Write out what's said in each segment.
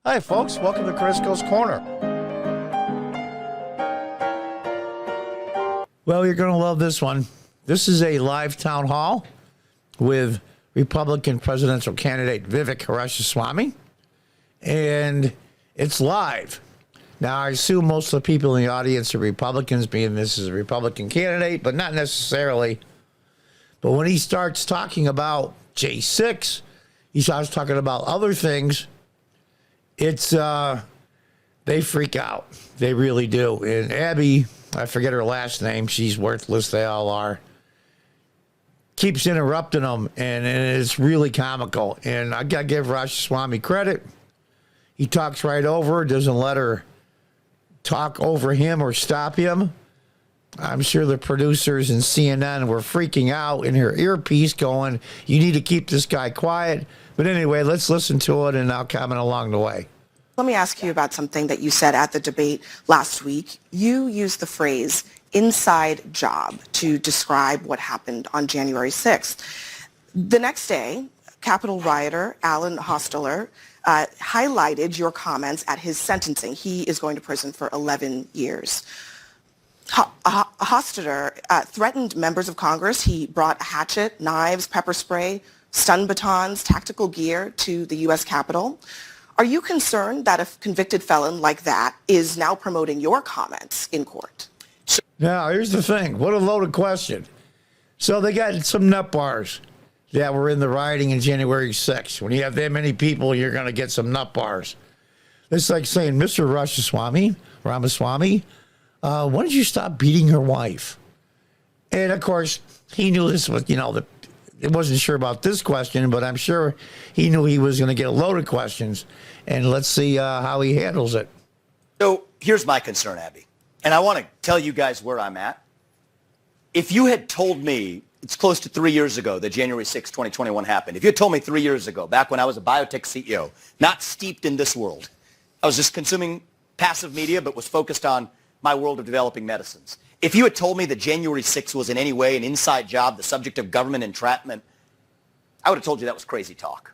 Hi, folks. Welcome to Crisco's Corner. Well, you're going to love this one. This is a live town hall with Republican presidential candidate Vivek Ramaswamy, and it's live. Now, I assume most of the people in the audience are Republicans, being this is a Republican candidate, but not necessarily. But when he starts talking about J6, he starts talking about other things. It's, they freak out. They really do. And Abby, I forget her last name. She's worthless. They all are. Keeps interrupting them, and it's really comical. And I got to give Ramaswamy credit. He talks right over her, doesn't let her talk over him or stop him. I'm sure the producers and CNN were freaking out in her earpiece going, you need to keep this guy quiet. But anyway, let's listen to it, and I'll comment along the way. Let me ask you about something that you said at the debate last week. You used the phrase inside job to describe what happened on January 6th. The next day, Capitol rioter Alan Hostetter highlighted your comments at his sentencing. He is going to prison for 11 years. Hostetter threatened members of Congress. He brought a hatchet, knives, pepper spray, stun batons, tactical gear to the U.S. Capitol. Are you concerned that a convicted felon like that is now promoting your comments in court? Now, here's the thing. What a loaded question. So they got some nut bars that were in the rioting in January 6th. When you have that many people, you're going to get some nut bars. It's like saying, Mr. Ramaswamy, why don't you stop beating your wife? And, of course, he knew this was, it wasn't sure about this question, but I'm sure he knew he was going to get a load of questions. And let's see how he handles it. So here's my concern, Abby. And I want to tell you guys where I'm at. If you had told me, it's close to 3 years ago that January 6, 2021 happened. If you had told me 3 years ago, back when I was a biotech CEO, not steeped in this world, I was just consuming passive media, but was focused on my world of developing medicines. If you had told me that January 6th was in any way an inside job, the subject of government entrapment, I would have told you that was crazy talk.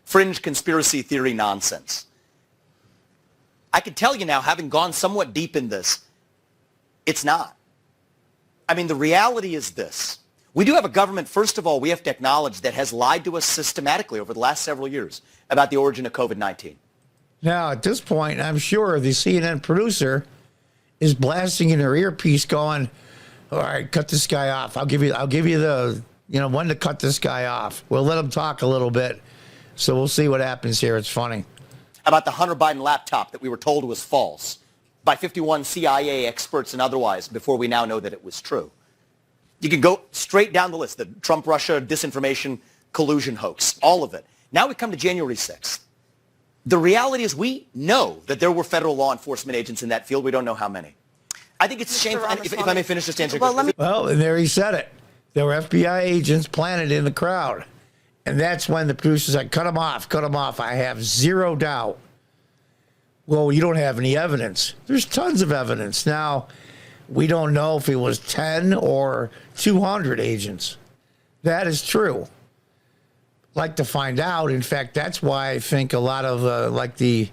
Fringe conspiracy theory nonsense. I can tell you now, having gone somewhat deep in this, it's not. I mean, the reality is this. We do have a government, first of all, we have to acknowledge, that has lied to us systematically over the last several years about the origin of COVID-19. Now, at this point, I'm sure the CNN producer is blasting in her earpiece going, all right, cut this guy off. I'll give you the, when to cut this guy off. We'll let him talk a little bit. So we'll see what happens here. It's funny. About the Hunter Biden laptop that we were told was false by 51 CIA experts and otherwise before we now know that it was true. You can go straight down the list, the Trump-Russia disinformation collusion hoax, all of it. Now we come to January 6th. The reality is we know that there were federal law enforcement agents in that field. We don't know how many. I think it's shameful. If I may finish this answer. Well, and there he said it. There were FBI agents planted in the crowd. And that's when the producer said, cut him off, cut him off. I have zero doubt. Well, you don't have any evidence. There's tons of evidence. Now, we don't know if it was 10 or 200 agents. That is true. Like to find out. In fact, that's why I think a lot of like the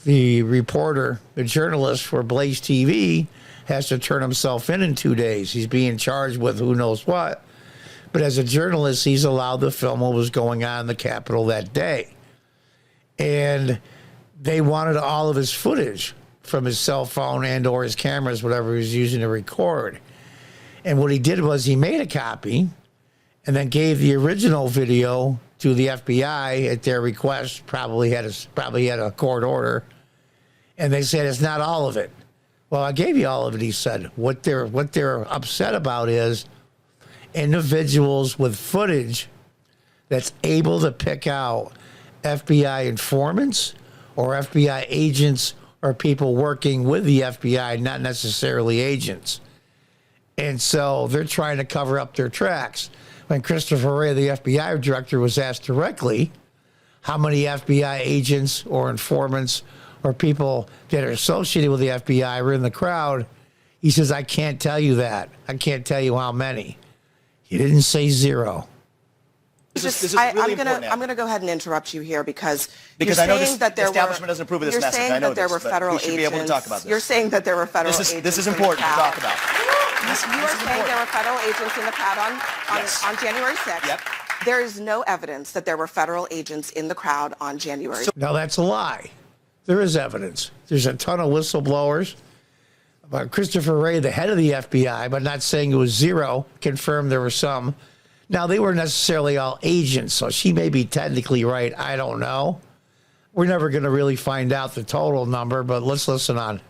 reporter, the journalist for Blaze TV has to turn himself in 2 days. He's being charged with who knows what. But as a journalist, he's allowed to film what was going on in the Capitol that day. And they wanted all of his footage from his cell phone and or his cameras, whatever he was using to record. And what he did was he made a copy and then gave the original video to the FBI at their request, probably had a court order, and they said it's not all of it. Well, I gave you all of it, he said. What they're upset about is individuals with footage that's able to pick out FBI informants or FBI agents or people working with the FBI, not necessarily agents. And so they're trying to cover up their tracks. When Christopher Wray, the FBI director, was asked directly how many FBI agents or informants or people that are associated with the FBI were in the crowd, he says, I can't tell you that. I can't tell you how many. He didn't say zero. This is really important. I'm gonna go ahead and interrupt you here because I you're know saying that there establishment doesn't approve of this you're message. saying I know that there this, were but federal we should agents. be able to talk about this. You're saying that there were federal agents. This is in the important to crowd. talk about. You are saying there were federal agents in the crowd on January 6th. Yep. There is no evidence that there were federal agents in the crowd on January 6th. Now, that's a lie. There is evidence. There's a ton of whistleblowers. But Christopher Wray, the head of the FBI, but not saying it was zero, confirmed there were some. Now, they weren't necessarily all agents, so she may be technically right. I don't know. We're never going to really find out the total number, but let's listen on.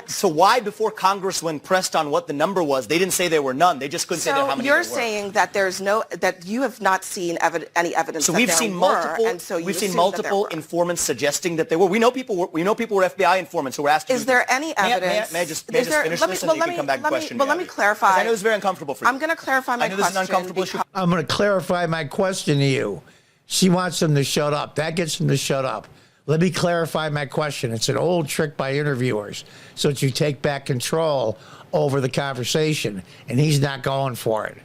So why, before Congress, when pressed on what the number was, they didn't say there were none? They just couldn't say how many there were. So you're saying that that you have not seen any evidence. So that we've there seen were, multiple. and so We've seen multiple informants suggesting that there were. We know people were FBI informants who were asked to. Is there any evidence? May I just finish this, and then you can come back and question me? But let me clarify. I know it's very uncomfortable for you. I'm going to clarify my question. I know this is an uncomfortable issue. I'm going to clarify my question to you. She wants them to shut up. That gets them to shut up. Let me clarify my question. It's an old trick by interviewers so that you take back control over the conversation, and he's not going for it.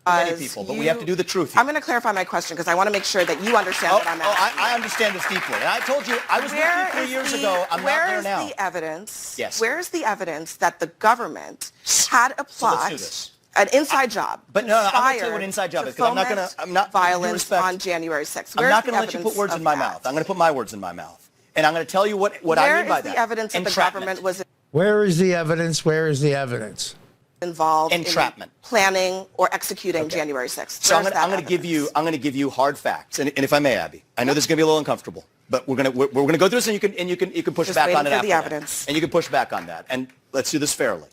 Many people, but we have to do the truth here. I'm going to clarify my question because I want to make sure that you understand what I'm asking. I understand this deeply. And I told you, I was with you 3 years ago. I'm not there now. Where is the evidence? Yes. Where is the evidence that the government had a plot? Let's do this. An inside job. But no, I'm going to tell you what an inside job is because I'm not violence on January 6th. I'm not going to let you put words in my mouth. I'm going to put my words in my mouth. And I'm going to tell you what I mean by that. Where is the evidence that the government was Where is the evidence? Where is the evidence? Involved entrapment, in planning or executing January 6th? So I'm going to give you hard facts. And if I may, Abby, I know this is going to be a little uncomfortable, but we're going to go through this, and you can push back on it after that. And you can push back on that. And let's do this fairly.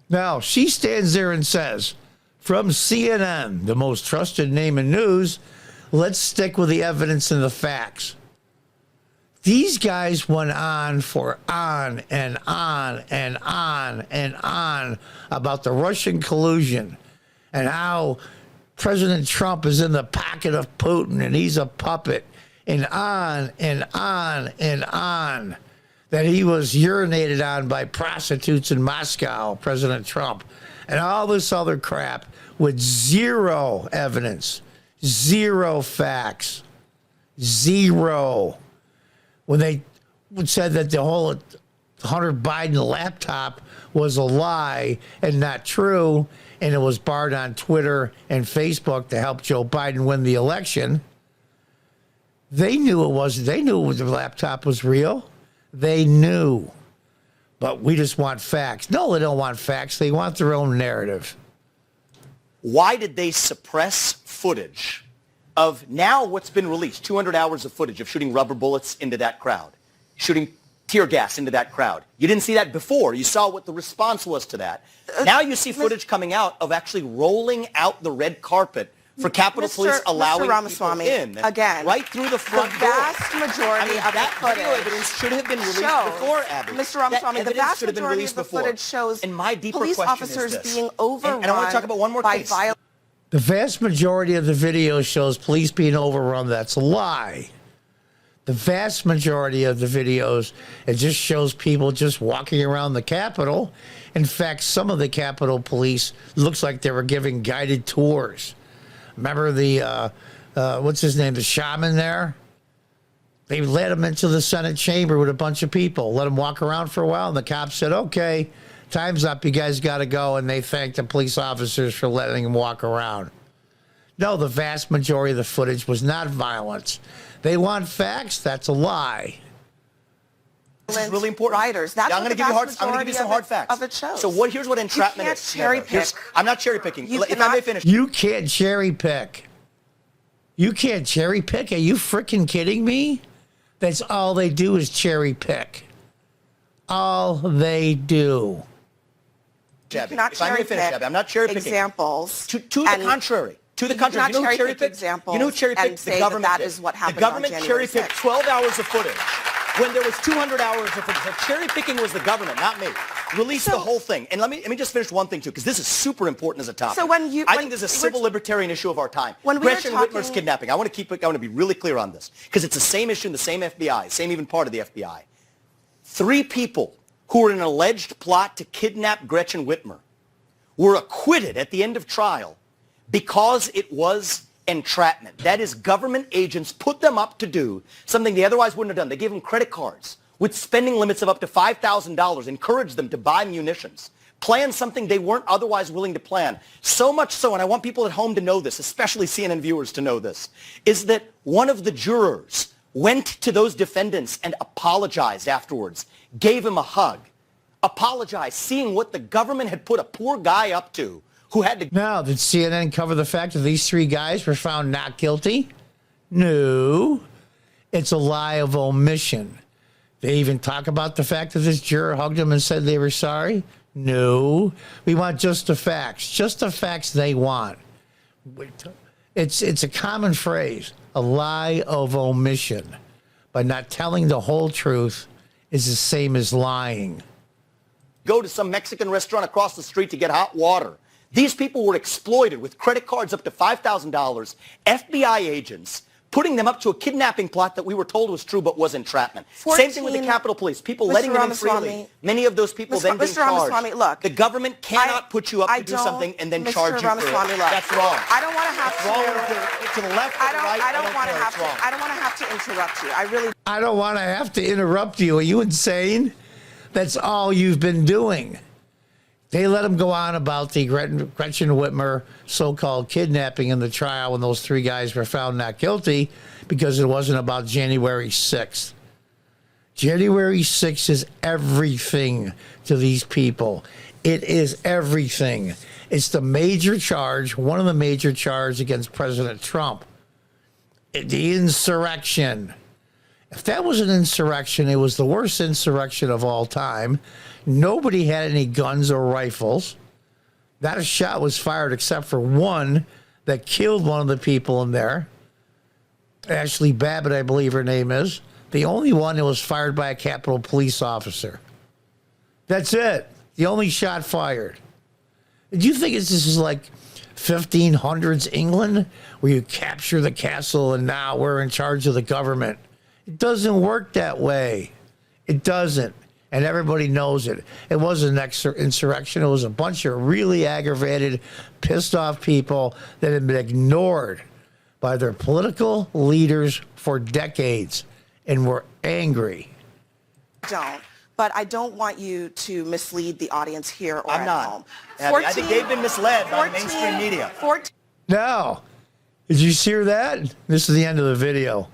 Now, she stands there and says, from CNN, the most trusted name in news, let's stick with the evidence and the facts. These guys went on for on and on and on and on about the Russian collusion and how President Trump is in the pocket of Putin and he's a puppet, and on and on and on, that he was urinated on by prostitutes in Moscow, President Trump, and all this other crap with zero evidence, zero facts, zero. When they said that the whole Hunter Biden laptop was a lie and not true, and it was barred on Twitter and Facebook to help Joe Biden win the election, they knew it wasn't. They knew the laptop was real. They knew. But we just want facts. No, they don't want facts. They want their own narrative. Why did they suppress footage of now what's been released, 200 hours of footage of shooting rubber bullets into that crowd, shooting tear gas into that crowd? You didn't see that before. You saw what the response was to that. Now you see footage coming out of actually rolling out the red carpet for Capitol Police allowing Ramaswamy, people in, again, right through the front door. The vast majority of the footage video evidence should have been released before, Abby. Mr. Ramaswamy, the vast majority of the footage shows police officers being overrun. And I want to talk about one more case. The vast majority of the video shows police being overrun. That's a lie. The vast majority of the videos, it just shows people just walking around the Capitol. In fact, some of the Capitol Police looks like they were giving guided tours. Remember the, what's his name, the shaman there? They led him into the Senate chamber with a bunch of people, let him walk around for a while, and the cops said, okay, time's up, you guys got to go, and they thanked the police officers for letting him walk around. No, the vast majority of the footage was not violence. They want facts, that's a lie. This is really important. Writers. That's I'm going to give you some hard facts. So here's what entrapment is. Cherry pick. I'm not cherry picking. If I may finish. You can't cherry pick. You can't cherry pick. Are you freaking kidding me? That's all they do is cherry pick. All they do. Abby, if I may finish, Abby, I'm not cherry picking. Examples. To the contrary. To the contrary. You know who cherry picked? You know who cherry picked? The government. That is what happened. The government cherry picked 12 hours of footage. When there was 200 hours of footage. So cherry picking was the government, not me. Release the whole thing. And let me just finish one thing, too, because this is super important as a topic. So I think this is a civil libertarian issue of our time. Gretchen Whitmer's kidnapping. I want to be really clear on this, because it's the same issue in the same FBI, same even part of the FBI. 3 people who were in an alleged plot to kidnap Gretchen Whitmer were acquitted at the end of trial because it was entrapment. That is, government agents put them up to do something they otherwise wouldn't have done. They gave them credit cards with spending limits of up to $5,000, encouraged them to buy munitions, plan something they weren't otherwise willing to plan. So much so, and I want people at home to know this, especially CNN viewers to know this, is that one of the jurors went to those defendants and apologized afterwards, gave him a hug, apologized, seeing what the government had put a poor guy up to who had to... Now, did CNN cover the fact that these three guys were found not guilty? No. It's a lie of omission. They even talk about the fact that this juror hugged them and said they were sorry? No. We want just the facts they want. It's a common phrase, a lie of omission. But not telling the whole truth is the same as lying. Go to some Mexican restaurant across the street to get hot water. These people were exploited with credit cards up to $5,000, FBI agents putting them up to a kidnapping plot that we were told was true but was entrapment. Same thing with the Capitol Police, people letting them in freely. Many of those people then being charged. Ramaswamy, look, the government cannot put you up to do something and then charge you for it. Look, that's wrong. I don't want to have to. Wrong to the left or the right. I don't want to have to. I don't want to have to interrupt you. I don't want to have to interrupt you. Are you insane? That's all you've been doing. They let him go on about the Gretchen Whitmer so-called kidnapping in the trial when those three guys were found not guilty because it wasn't about January 6th. January 6th is everything to these people. It is everything. It's the major charge, one of the major charges against President Trump. The insurrection. If that was an insurrection, it was the worst insurrection of all time. Nobody had any guns or rifles. Not a shot was fired except for one that killed one of the people in there. Ashley Babbitt, I believe her name is. The only one that was fired by a Capitol Police officer. That's it. The only shot fired. Do you think this is like 1500s England where you capture the castle and now we're in charge of the government? It doesn't work that way. It doesn't. And everybody knows it. It wasn't an insurrection. It was a bunch of really aggravated, pissed off people that had been ignored by their political leaders for decades and were angry. But I don't want you to mislead the audience here or I'm at home. I think they've been misled by the mainstream media. No. Did you hear that? This is the end of the video.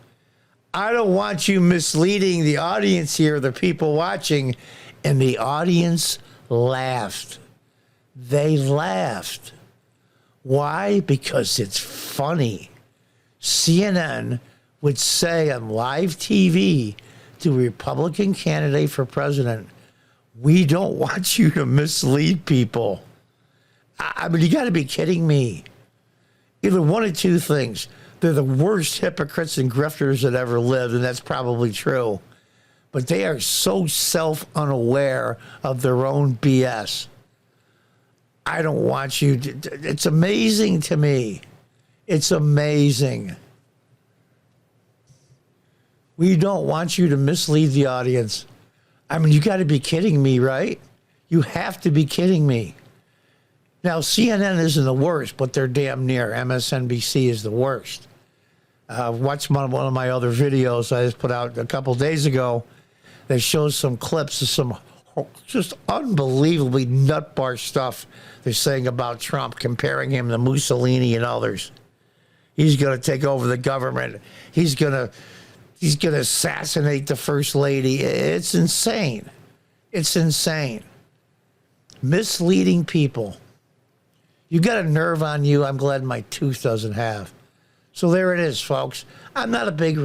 I don't want you misleading the audience here, the people watching. And the audience laughed. They laughed. Why? Because it's funny. CNN would say on live TV to a Republican candidate for president, we don't want you to mislead people. I mean, you got to be kidding me. Either one of two things. They're the worst hypocrites and grifters that ever lived, and that's probably true. But they are so self-unaware of their own BS. I don't want you to... It's amazing to me. It's amazing. We don't want you to mislead the audience. I mean, you got to be kidding me, right? You have to be kidding me. Now, CNN isn't the worst, but they're damn near. MSNBC is the worst. Watch one of my other videos I just put out a couple days ago that shows some clips of some just unbelievably nutbar stuff they're saying about Trump, comparing him to Mussolini and others. He's going to take over the government. He's going to assassinate the first lady. It's insane. It's insane. Misleading people. You got a nerve on you I'm glad my tooth doesn't have. So there it is, folks. I'm not a big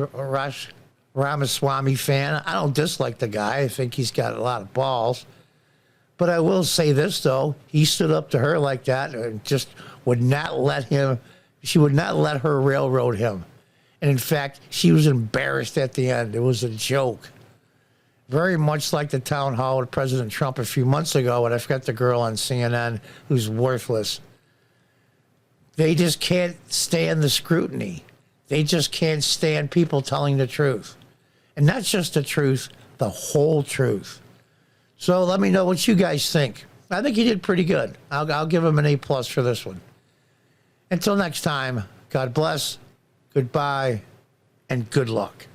Ramaswamy fan. I don't dislike the guy. I think he's got a lot of balls. But I will say this, though. He stood up to her like that and just would not let him, she would not let her railroad him. And in fact, she was embarrassed at the end. It was a joke. Very much like the town hall with President Trump a few months ago, and I forgot the girl on CNN who's worthless. They just can't stand the scrutiny. They just can't stand people telling the truth. And not just the truth, the whole truth. So let me know what you guys think. I think he did pretty good. I'll give him an A+ for this one. Until next time, God bless, goodbye, and good luck.